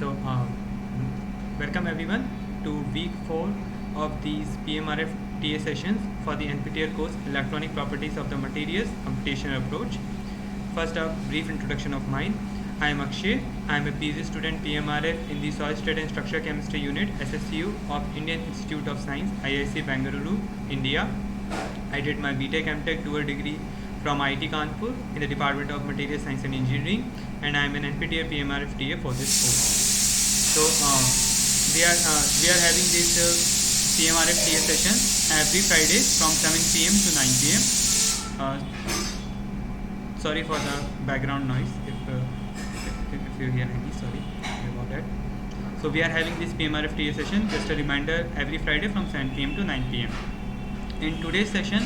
So, welcome everyone to week 4 of these PMRF TA sessions for the NPTEL course Electronic Properties of the Materials Computational Approach. First, a brief introduction of mine. I am Akshay. I am a PhD student PMRF in the Solid State and Structure Chemistry Unit SSU of Indian Institute of Science IIC Bengaluru, India. I did my BTech MTech dual degree from IIT Kanpur in the Department of Material Science and Engineering, and I am an NPTEL-PMRF TA for this course. So we are having this PMRF TA session every Friday from 7 p.m. to 9 p.m. Sorry for the background noise if you hear any. Sorry about that. So we are having this PMRF TA session. Just a reminder, every Friday from 7 p.m. to 9 p.m. In today's session,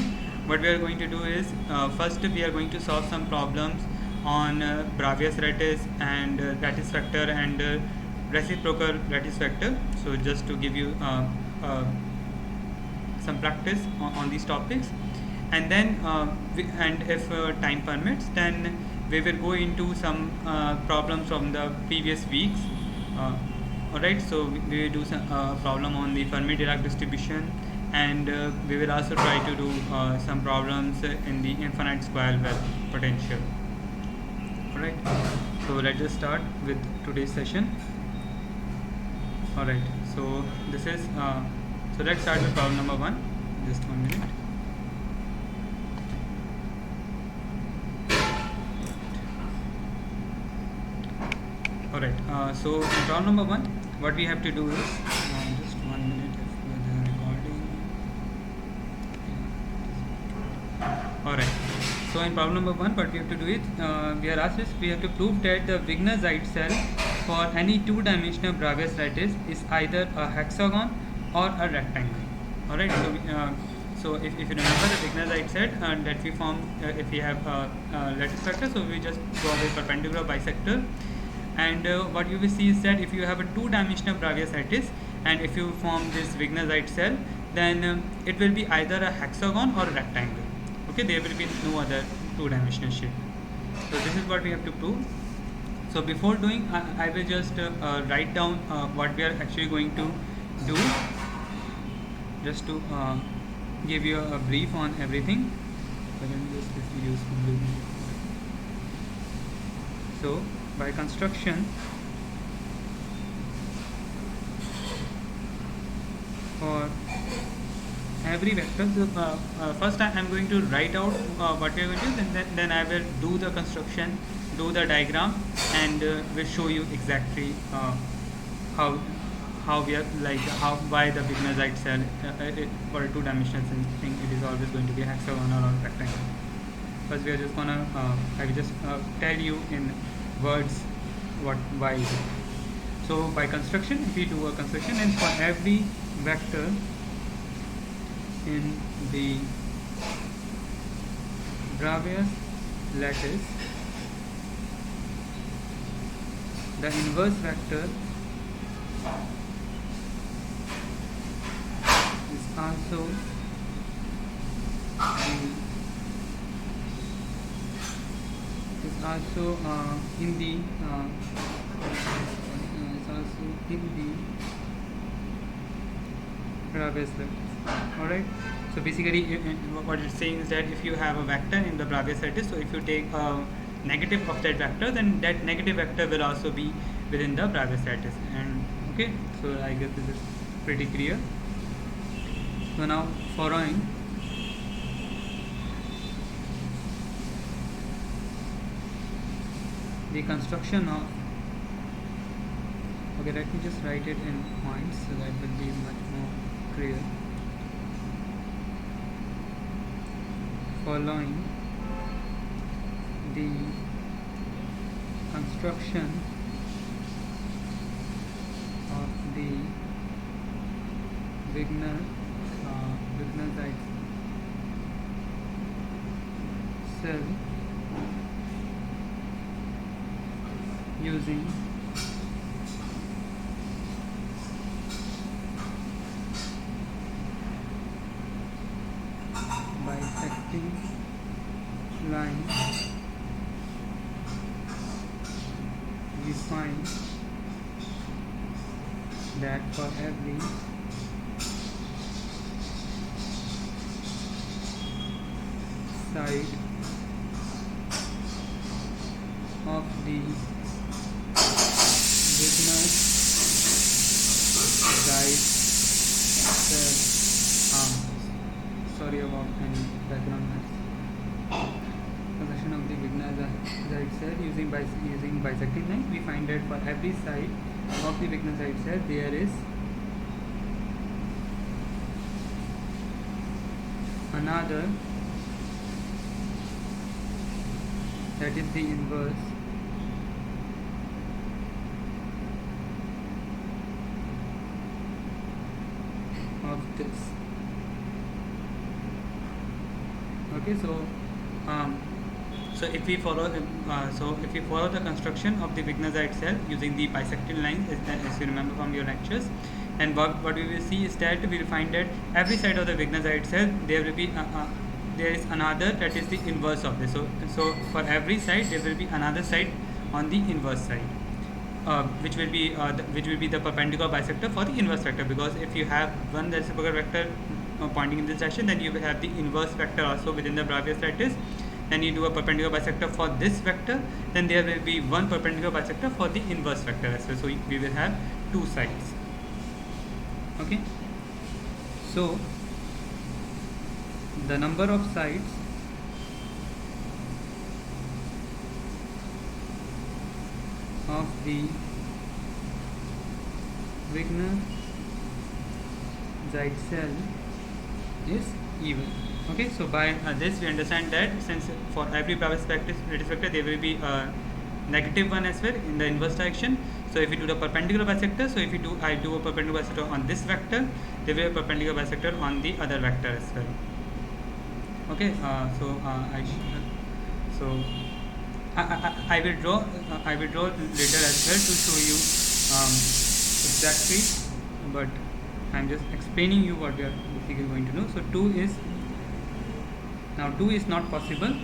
what we are going to do is first we are going to solve some problems on Bravais lattice and lattice vector and reciprocal lattice vector. So just to give you some practice on these topics, and then if time permits, then we will go into some problems from the previous weeks. Alright, so we will do some problem on the Fermi-Dirac distribution, and we will also try to do some problems in the infinite square well potential. Alright, so let's just start with today's session. Alright, so this is so let's start with problem number 1. Just 1 minute. Alright, so in problem number 1, what we have to do is just 1 minute if the recording. Alright, so in problem number 1, what we have to do is we are asked is we have to prove that the Wigner-Seitz cell for any two-dimensional Bravais lattice is either a hexagon or a rectangle. Alright, so if you remember the Wigner-Seitz said that we form if we have a lattice vector, so we just draw a perpendicular bisector. And what you will see is that if you have a two-dimensional Bravais lattice and if you form this Wigner-Seitz cell, then it will be either a hexagon or a rectangle. Okay, there will be no other two-dimensional shape. So this is what we have to prove. So before doing, I will just write down what we are actually going to do, just to give you a brief on everything. So by construction, for every vector, first I am going to write out what we are going to do, and then I will do the construction, do the diagram, and will show you exactly how we are why the Wigner-Seitz cell for a two-dimensional thing it is always going to be hexagonal or rectangle. First we are just gonna I will just tell you in words why is it. So by construction, if we do a construction, and for every vector in the Bravais lattice, the inverse vector is also in the Bravais lattice. Alright, so basically what it's saying is that if you have a vector in the Bravais lattice, so if you take a negative of that vector, then that negative vector will also be within the Bravais lattice. And okay, so I guess this is pretty clear. So now following the construction of, okay, let me just write it in points so that will be much more clear. Following the construction of the Wigner-Seitz cell using bisecting line, we find that for every side of the Wigner-Seitz sorry about any background noise. Position of the Wigner-Seitz cell using bisecting line, we find that for every side of the Wigner-Seitz cell there is another that is the inverse of this. Okay, so if we follow the construction of the Wigner-Seitz cell using the bisecting lines, as you remember from your lectures, and what we will see is that we will find that every side of the Wigner-Seitz cell there will be there is another that is the inverse of this. So for every side there will be another side on the inverse side, which will be the perpendicular bisector for the inverse vector, because if you have one reciprocal vector pointing in this direction, then you will have the inverse vector also within the Bravais lattice. Then you do a perpendicular bisector for this vector, then there will be one perpendicular bisector for the inverse vector as well. So we will have two sides. Okay, so the number of sides of the Wigner-Seitz cell is even. Okay, so by this we understand that since for every Bravais lattice vector there will be a negative one as well in the inverse direction. So if you do the perpendicular bisector, so if you do I do a perpendicular bisector on this vector, there will be a perpendicular bisector on the other vector as well. Okay, I will draw later as well to show you exactly, but I'm just explaining you what we are basically going to do. So 2 is not possible.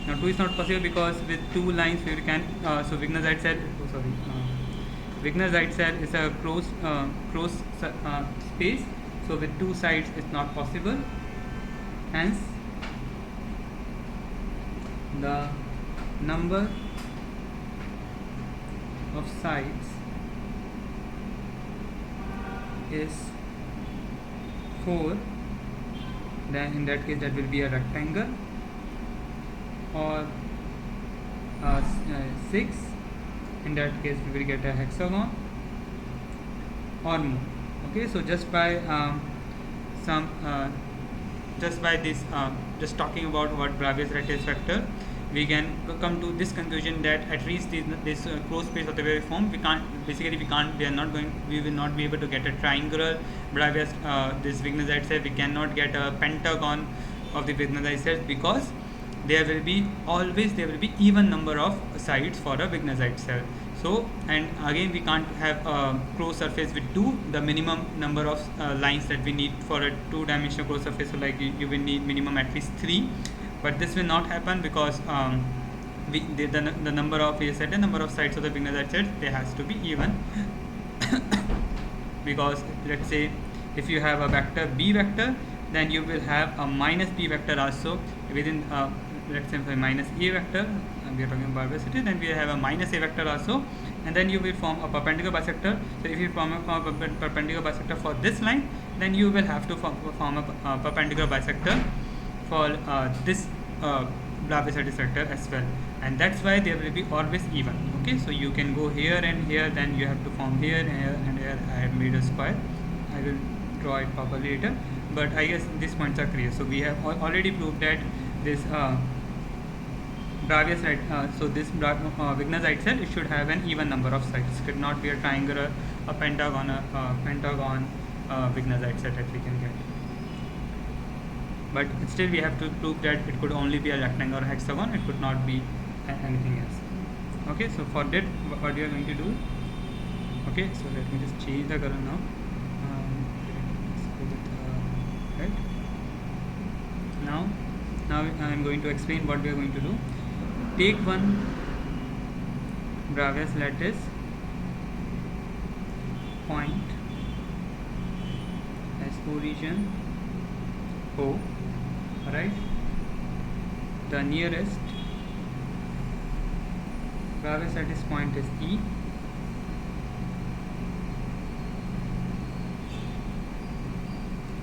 Now 2 is not possible because with two lines we can so Wigner-Seitz cell Wigner-Seitz cell is a closed space, so with two sides it's not possible. Hence the number of sides is 4, then in that case that will be a rectangle, or 6, in that case we will get a hexagon or more. Okay, so just by just talking about what Bravais lattice vector, we can come to this conclusion that at least this closed space of the Bravais form we will not be able to get a triangular Bravais this Wigner-Seitz cell. We cannot get a pentagon of the Wigner-Seitz cell because there will be even number of sides for a Wigner-Seitz cell. So, and again we can't have a closed surface with 2, the minimum number of lines that we need for a 2-dimensional closed surface, so like you will need minimum at least 3, but this will not happen because the number of number of sides of the Wigner-Seitz cell, they has to be even. Because let's say if you have a vector b vector, then you will have a minus b vector also within let's say minus a vector, we are talking about velocity, then we have a minus a vector also, and then you will form a perpendicular bisector. So if you form a perpendicular bisector for this line, then you will have to form a perpendicular bisector for this Bravais lattice vector as well, and that's why they will be always even. Okay, so you can go here and here, then you have to form here and here and here. I have made a square, I will draw it properly later, but I guess these points are clear. So we have already proved that this Bravais this Wigner-Seitz cell, it should have an even number of sides. It could not be a triangular, a pentagon, Wigner-Seitz cell that we can get. But still we have to prove that it could only be a rectangle or hexagon, it could not be anything else. Okay, so for that what we are going to do, okay, so let me just change the color now. Right now I am going to explain what we are going to do. Take one Bravais lattice point origin O, right? The nearest Bravais-Seitz point is E.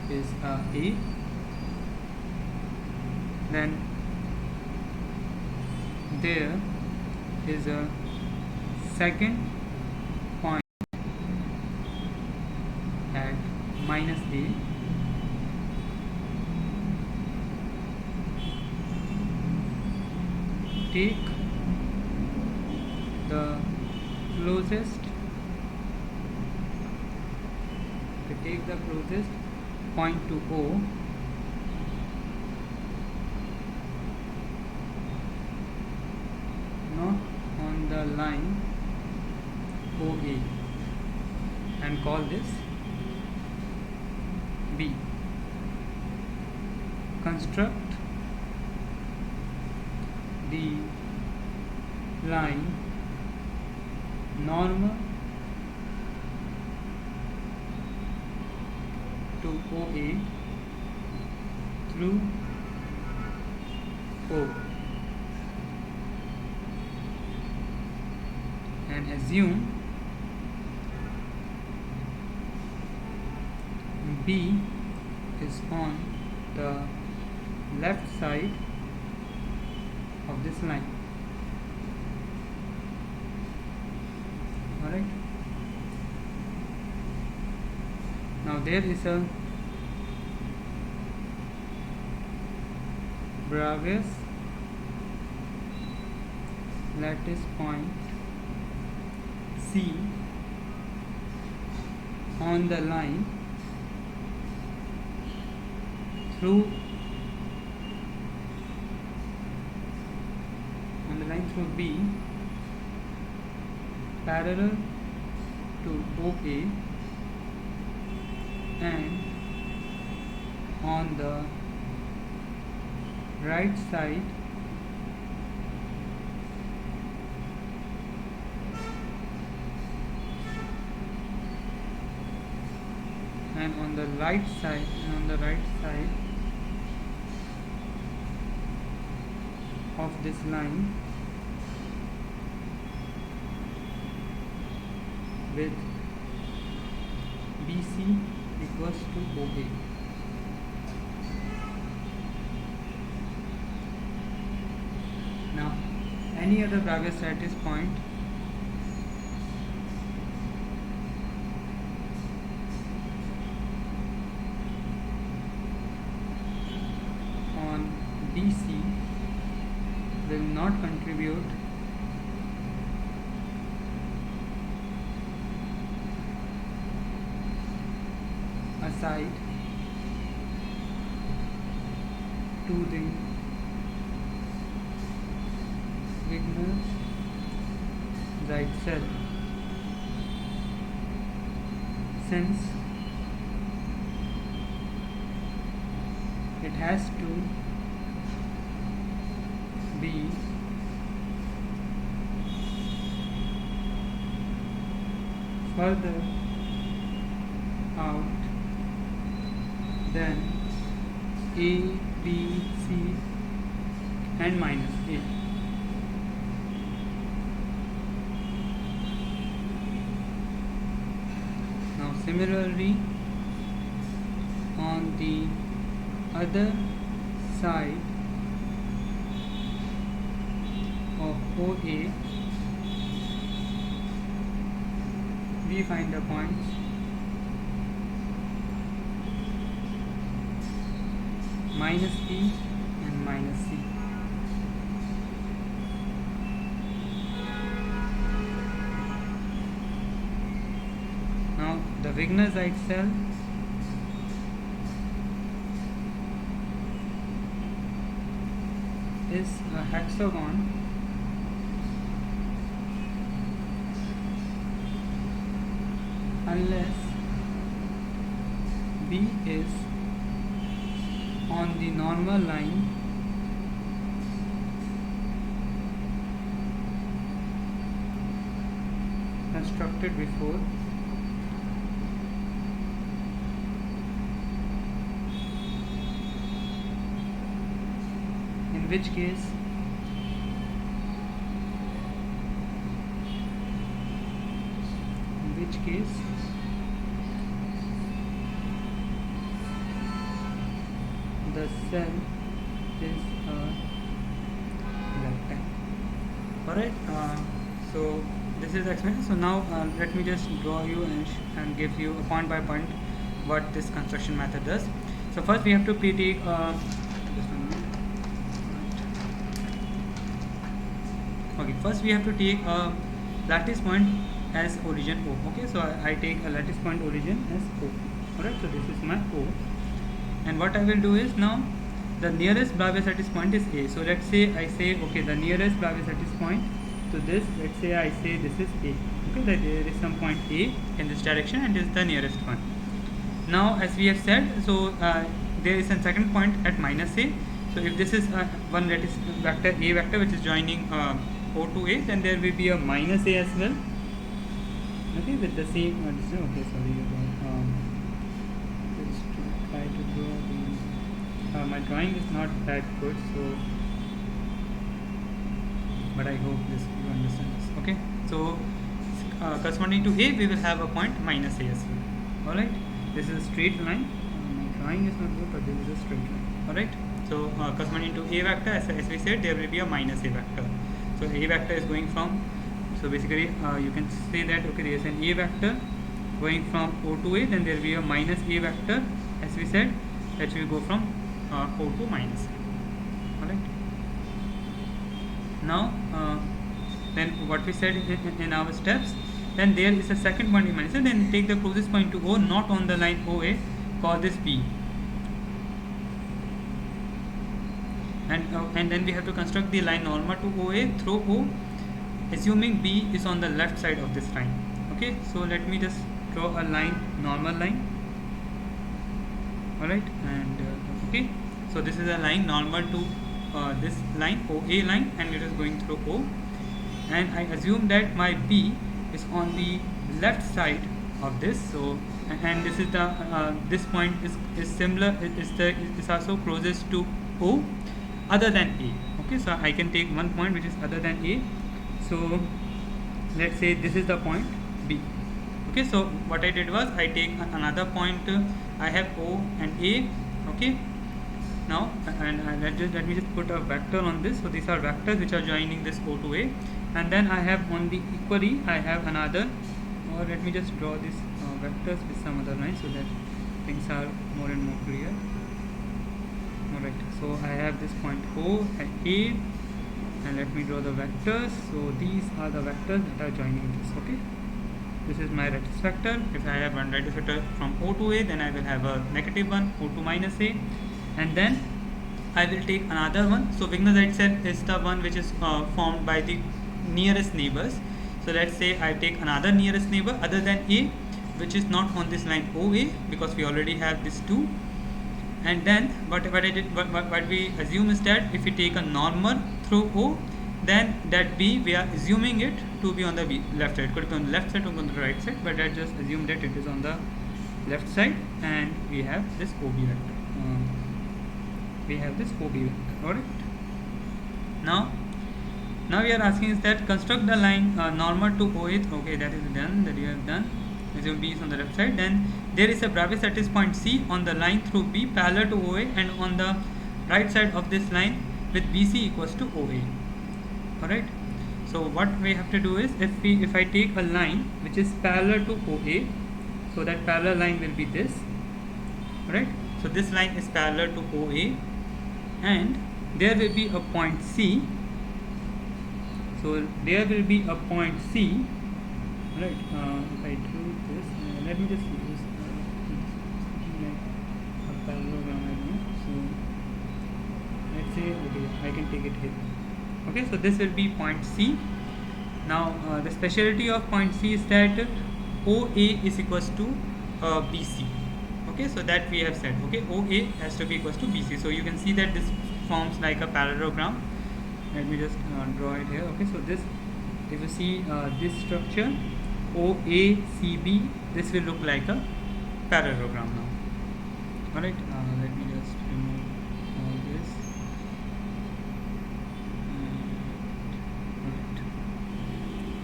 Is A. Then there is a second point at minus A. Take the closest point to O, not on the line OA, and call this B. Construct the line normal to OA through O, and assume B is on the left side of this line. Alright. Now there is a Bravais lattice point C on the line through B, parallel to OA, and on the right side of this line with BC equals to OA. Now, any other Bravais-Seitz point on BC will not contribute a side to the Wigner-Seitz cell, since it has to be further out than A, B, C and minus A. Now similarly, on the other side of OA, we find the points minus E and minus C. Now the Wigner-Seitz cell is a hexagon unless B is on the normal line constructed before, which case the cell is a rectangle. Alright, so this is the explanation. So now let me just draw you and give you a point by point what this construction method does. So first we have to take just a minute. Okay, first we have to take a lattice point as origin O. Okay, so I take a lattice point origin as O. Alright, so this is my O. And what I will do is, now the nearest Bravais-Seitz point is A. So let's say I say, okay, the nearest Bravais-Seitz point to this, let's say I say this is A. Okay, that there is some point A in this direction and this is the nearest one. Now as we have said, so there is a second point at minus A. So if this is one lattice vector A vector which is joining O to A, then there will be a minus A as well. Okay, with the same okay, sorry about let's try to draw the my drawing is not that good, so but I hope this you understand this. Okay, so corresponding to A we will have a point minus A as well. Alright, this is a straight line. My drawing is not good, but this is a straight line. Alright, so corresponding to A vector, as we said, there will be a minus A vector. So A vector is going from, so basically you can say that, okay, there is an A vector going from O to A, then there will be a minus A vector, as we said, that will go from O to minus A. Alright, now then what we said in our steps, then there is a second point in minus A, then take the closest point to O, not on the line OA, call this B. And then we have to construct the line normal to OA through O, assuming B is on the left side of this line. Okay, so let me just draw a line, normal line. Alright, and okay, so this is a line normal to this line, OA line, and it is going through O, and I assume that my B is on the left side of this. So and this is the this point is similar, is also closest to O other than A. Okay, so I can take one point which is other than A. So let's say this is the point B. Okay, so what I did was I take another point. I have O and A. Okay, now and let me just put a vector on this. So these are vectors which are joining this O to A, and then I have on the equally I have another, or let me just draw these vectors with some other lines so that things are more and more clear. Alright, so I have this point O and A, and let me draw the vectors. So these are the vectors that are joining this. Okay, this is my lattice vector. If I have one lattice vector from O to A, then I will have a negative one, O to minus A, and then I will take another one. So Wigner-Seitz cell is the one which is formed by the nearest neighbors. So let's say I take another nearest neighbor other than A, which is not on this line OA, because we already have this 2. And then what we assume is that if we take a normal through O, then that B, we are assuming it to be on the left side. Could be on the left side or on the right side, but I just assume that it is on the left side, and we have this OB vector. Alright. Now we are asking is that construct the line normal to OA. Okay, that is done. That you have done. Assume B is on the left side. Then there is a Bravais-Seitz point C on the line through B parallel to OA, and on the right side of this line with BC equals to OA. Alright. So what we have to do is, if I take a line which is parallel to OA, so that parallel line will be this. Alright. So this line is parallel to OA, and there will be a point C. So there will be a point C. Right. If I do this, let me just use like a parallelogram again. So let's say, okay, I can take it here. Okay, so this will be point C. Now the speciality of point C is that OA is equals to BC. Okay, so that we have said. Okay, OA has to be equals to BC. So you can see that this forms like a parallelogram. Let me just draw it here. Okay, so this, if you see this structure OACB, this will look like a parallelogram now. Alright, let me just remove all this.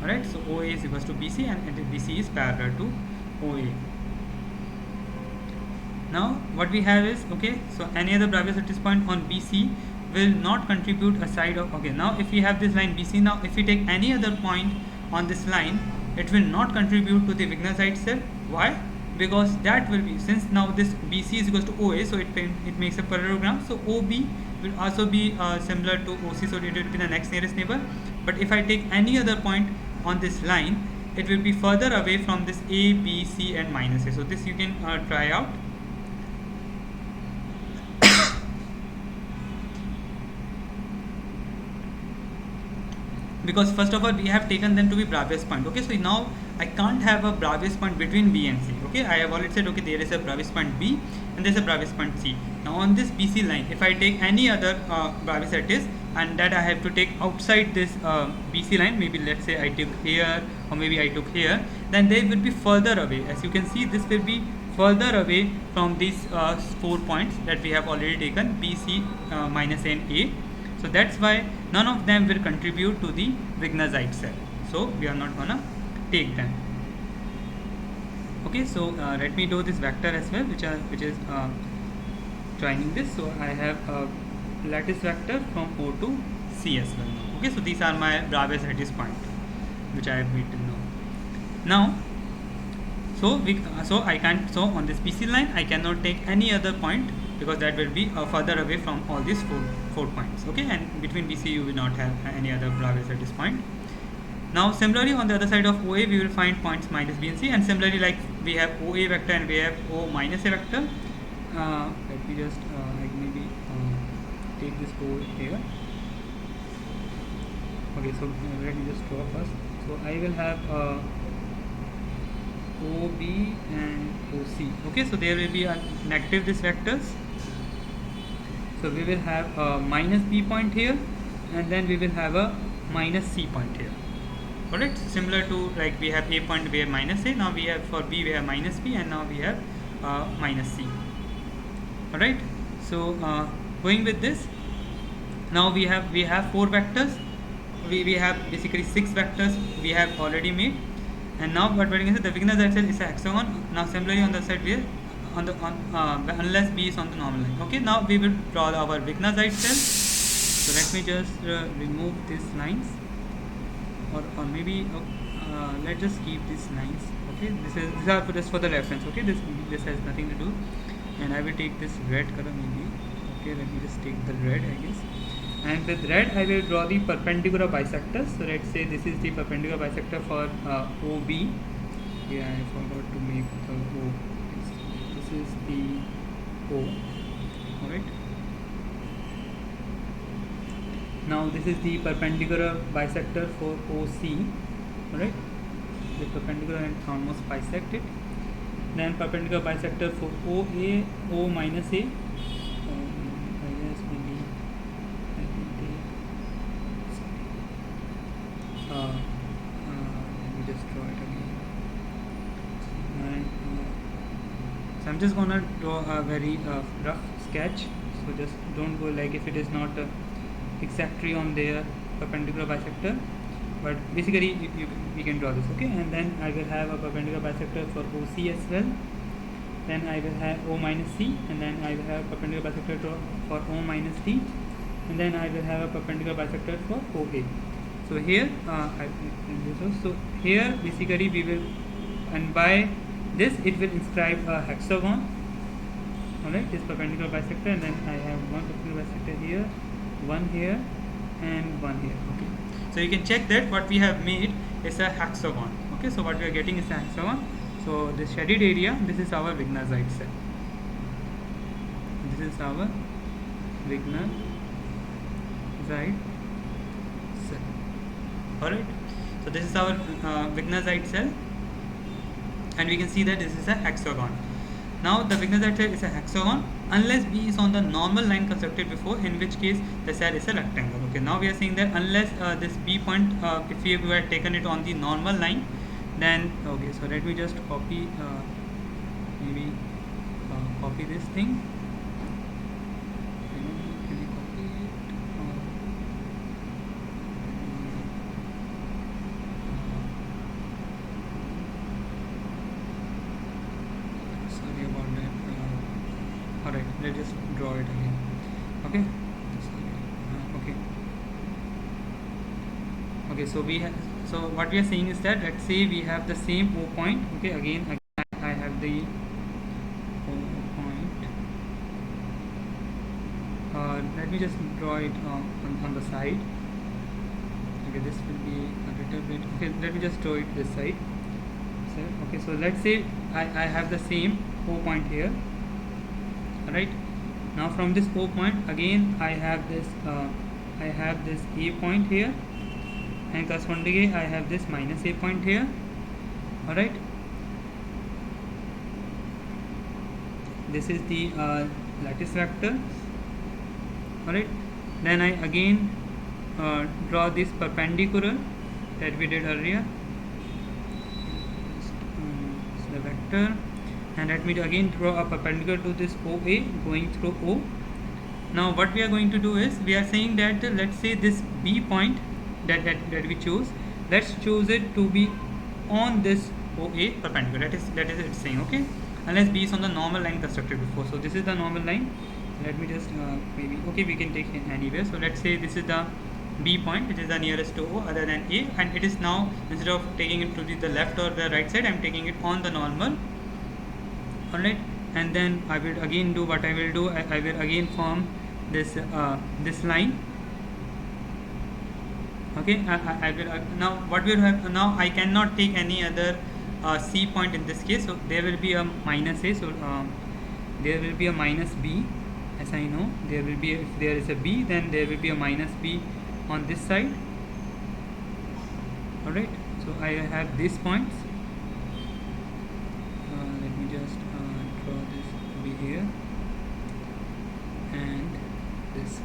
Alright, so OA is equals to BC and BC is parallel to OA. Now what we have is, okay, so any other Bravais lattice point on BC will not contribute a side of, okay, now if we have this line BC, now if we take any other point on this line, it will not contribute to the Wigner-Seitz cell. Why? Because that will be, since now this BC is equals to OA, so it makes a parallelogram, so OB will also be similar to OC, so it will be the next nearest neighbor. But if I take any other point on this line, it will be further away from this A, B, C and minus A. So this you can try out. Because first of all we have taken them to be Bravais point. Okay, so now I can't have a Bravais point between B and C. Okay, I have already said, okay, there is a Bravais point B and there is a Bravais point C. Now on this BC line, if I take any other Bravais lattice and that I have to take outside this BC line, maybe let's say I took here or maybe I took here, then they will be further away. As you can see, this will be further away from these 4 points that we have already taken, B, C, minus A and A. So that's why none of them will contribute to the Wigner-Seitz cell. So we are not gonna take them. Okay, so let me do this vector as well, which is joining this. So I have a lattice vector from O to C as well. Okay, so these are my Bravais lattice point, which I have made till now. So I can't. So on this BC line, I cannot take any other point because that will be further away from all these four points. Okay, and between BC you will not have any other Bravais lattice point. Now similarly on the other side of OA we will find points minus B and C, and similarly like we have OA vector and we have O minus A vector. Let me just maybe take this O here. Okay, so let me just draw first. So I will have OB and OC. Okay, so there will be a negative these vectors. So we will have a minus B point here and then we will have a minus C point here. Alright, similar to like we have A point, we have minus A, now we have for B we have minus B, and now we have minus C. Alright, so going with this, now we have 4 vectors. We have basically 6 vectors we have already made, and now what we're doing is the Wigner-Seitz cell is a hexagon. Now similarly on the side we are unless B is on the normal line. Okay, now we will draw our Wigner-Seitz cell. So let me just remove these lines, or maybe let's just keep these lines. Okay, these are just for the reference. Okay, this has nothing to do, and I will take this red color maybe. Okay, let me just take the red, I guess, and with red I will draw the perpendicular bisectors. So let's say this is the perpendicular bisector for OB. Yeah, I forgot to make the O. This is the O. Alright, now this is the perpendicular bisector for OC. Alright, the perpendicular and almost bisect it. Then perpendicular bisector for OA, O minus A. I guess maybe I can take let me just draw it again. And, so I'm just gonna draw a very rough sketch. So just don't go like if it is not exactly on their perpendicular bisector, but basically we can draw this. Okay, and then I will have a perpendicular bisector for OC as well. Then I will have O minus C, and then I will have a perpendicular bisector for O minus D, and then I will have a perpendicular bisector for OA. So here so here basically we will, and by this it will inscribe a hexagon. Alright, this perpendicular bisector, and then I have one perpendicular bisector here, one here, and one here. Okay, so you can check that what we have made is a hexagon. Okay, so what we are getting is a hexagon. So this shaded area, this is our Wigner-Seitz cell. This is our Wigner-Seitz cell. Alright, so this is our Wigner-Seitz cell, and we can see that this is a hexagon. Now the Wigner-Seitz cell is a hexagon unless B is on the normal line constructed before, in which case the cell is a rectangle. Okay, now we are saying that unless this B point, if we had taken it on the normal line, then okay, so let me just copy maybe copy this thing. Can I copy it? Alright, let's just draw it again. Okay. Okay. Okay, so what we are saying is that, let's say we have the same O point. Okay, again I have the O point. Let me just draw it on the side. Okay, this will be a little bit. Okay, let me just draw it this side. So, okay, so let's say I have the same O point here. Alright, now from this O point again I have this A point here, and correspondingly I have this minus A point here. Alright, this is the lattice vector. Alright, then I again draw this perpendicular that we did earlier. This is the vector, and let me again draw a perpendicular to this OA going through O. Now what we are going to do is, we are saying that let's say this B point that we choose, let's choose it to be on this OA perpendicular. That is it's saying, okay, unless B is on the normal line constructed before. So this is the normal line. Let me just maybe, okay, we can take it anywhere. So let's say this is the B point, which is the nearest to O other than A, and it is now, instead of taking it to the left or the right side, I am taking it on the normal. Alright, and then I will again do what I will do. I will again form this this line. Okay, I will now what we will have now, I cannot take any other C point in this case, so there will be a minus A. So there will be a minus B, as I know. There will be, if there is a B, then there will be a minus B on this side. Alright, so I have these points. Let me just draw this to be here, and this.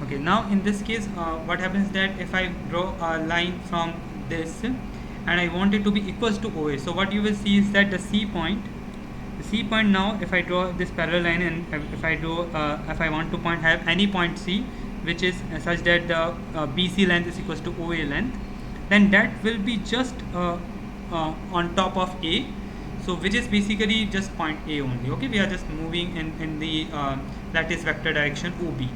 Okay, now in this case what happens that if I draw a line from this and I want it to be equals to OA, so what you will see is that the C point now, if I draw this parallel line, and if I want to have any point C which is such that the BC length is equals to OA length, then that will be just on top of A, so which is basically just point A only. Okay, we are just moving in the lattice vector direction OB.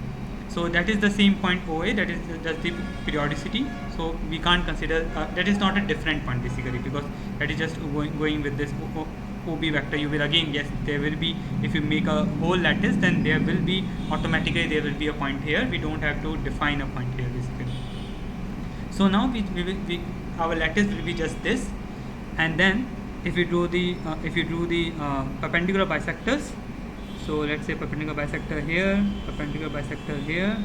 So that is the same point OA, that is just the periodicity. So we can't consider that is not a different point basically, because that is just going with this OB vector. You will again, yes, there will be, if you make a whole lattice, then there will be automatically there will be a point here. We don't have to define a point here basically. So now our lattice will be just this, and then if you do the perpendicular bisectors. So let's say perpendicular bisector here, perpendicular bisector here,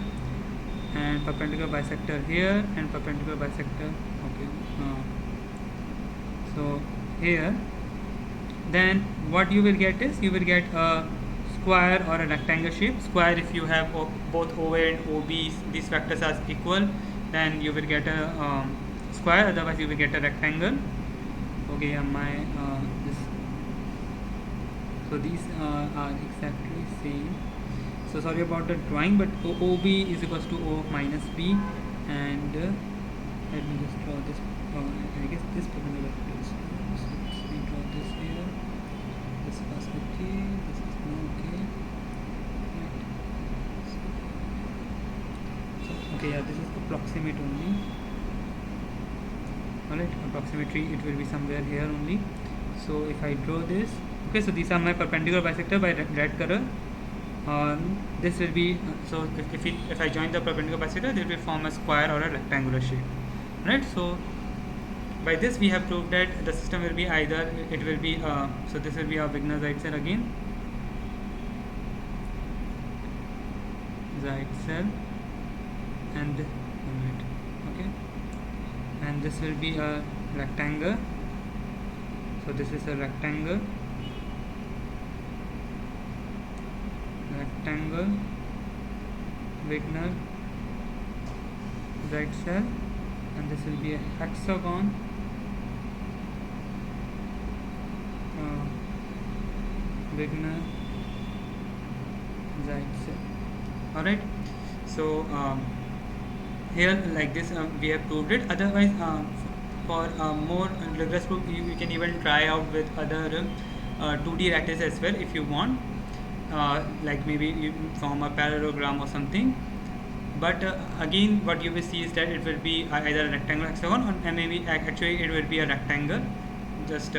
and perpendicular bisector here, and perpendicular bisector. Okay. So here, then what you will get is, you will get a square or a rectangle shape. Square, if you have both OA and OB, these vectors are equal, then you will get a square. Otherwise, you will get a rectangle. Okay, this. So these are exactly same. So sorry about the drawing, but OB is equals to O minus B, and let me just draw this. I guess this perpendicular vector. So let me draw this here. This was okay. This is no okay. Right. So okay, yeah, this is approximate only. Alright, approximately it will be somewhere here only. So if I draw this, okay, so these are my perpendicular bisector by red color. This will be, so if I join the perpendicular bisector, they will form a square or a rectangular shape, right? So by this we have proved that the system will be either, it will be so this will be our Wigner-Seitz cell again, Seitz cell, and okay, and this will be a rectangle. So this is a rectangle, Wigner-Seitz cell, and this will be a hexagon, Wigner-Seitz cell. Alright, so here like this we have proved it. Otherwise for more rigorous proof, you can even try out with other 2D lattice as well if you want. like maybe you form a parallelogram or something. But again, what you will see is that it will be either a rectangle, hexagon, or and maybe actually it will be a rectangle, just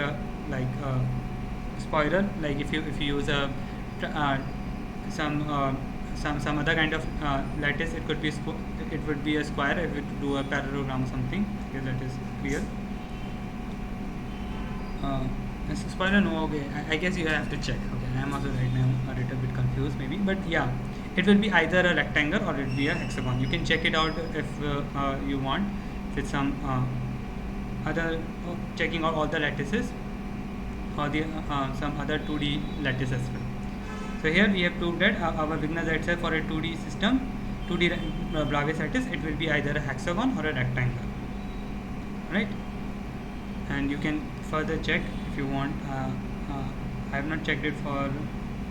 like a spoiler. Like if you use a some other kind of lattice, it could be it would be a square if it do a parallelogram or something. Okay, that is clear. Spoiler, no, okay. I guess you have to check. Okay, I am also right now a little bit confused maybe, but yeah, it will be either a rectangle or it will be a hexagon. You can check it out if you want with some other checking out all the lattices or the some other 2D lattice as well. So here we have proved that our Wigner-Seitz cell for a 2D system, 2D Bravais lattice, it will be either a hexagon or a rectangle, right? And you can further check if you want. I have not checked it for,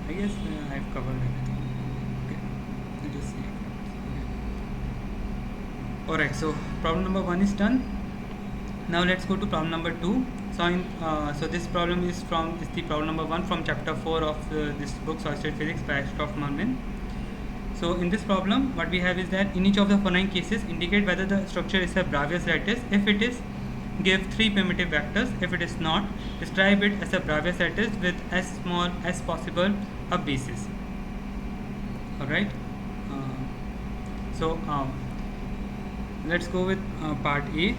I guess I have covered everything. Okay, let us see. Alright, so problem number 1 is done. Now let's go to problem number 2. So this problem is the problem number 1 from chapter 4 of this book, Solid Physics by Mermin. So in this problem, what we have is that in each of the following cases, indicate whether the structure is a Bravais lattice. If it is, give 3 primitive vectors. If it is not, describe it as a Bravais lattice with as small as possible a basis. Alright. So let's go with part A.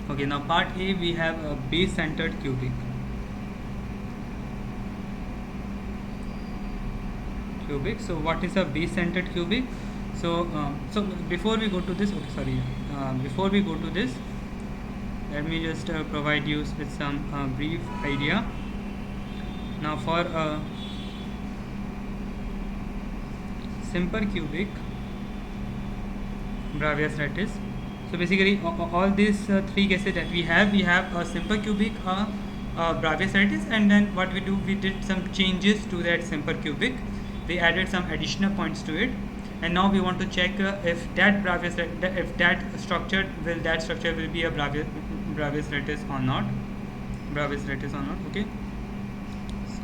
Okay, now part A, we have a base-centered cubic. So what is a base-centered cubic? So before we go to this, before we go to this, let me just provide you with some brief idea. Now for a simple cubic Bravais lattice, so basically all these 3 cases that we have a simple cubic, a Bravais lattice, and then what we do, we did some changes to that simple cubic. We added some additional points to it, and now we want to check if that structure will be a Bravais lattice or not. Okay. So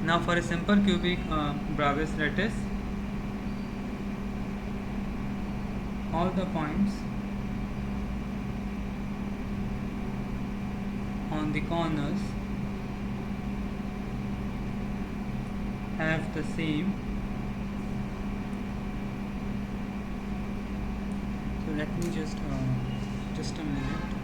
now for a simple cubic Bravais lattice, all the points on the corners have the same. So let me just a minute.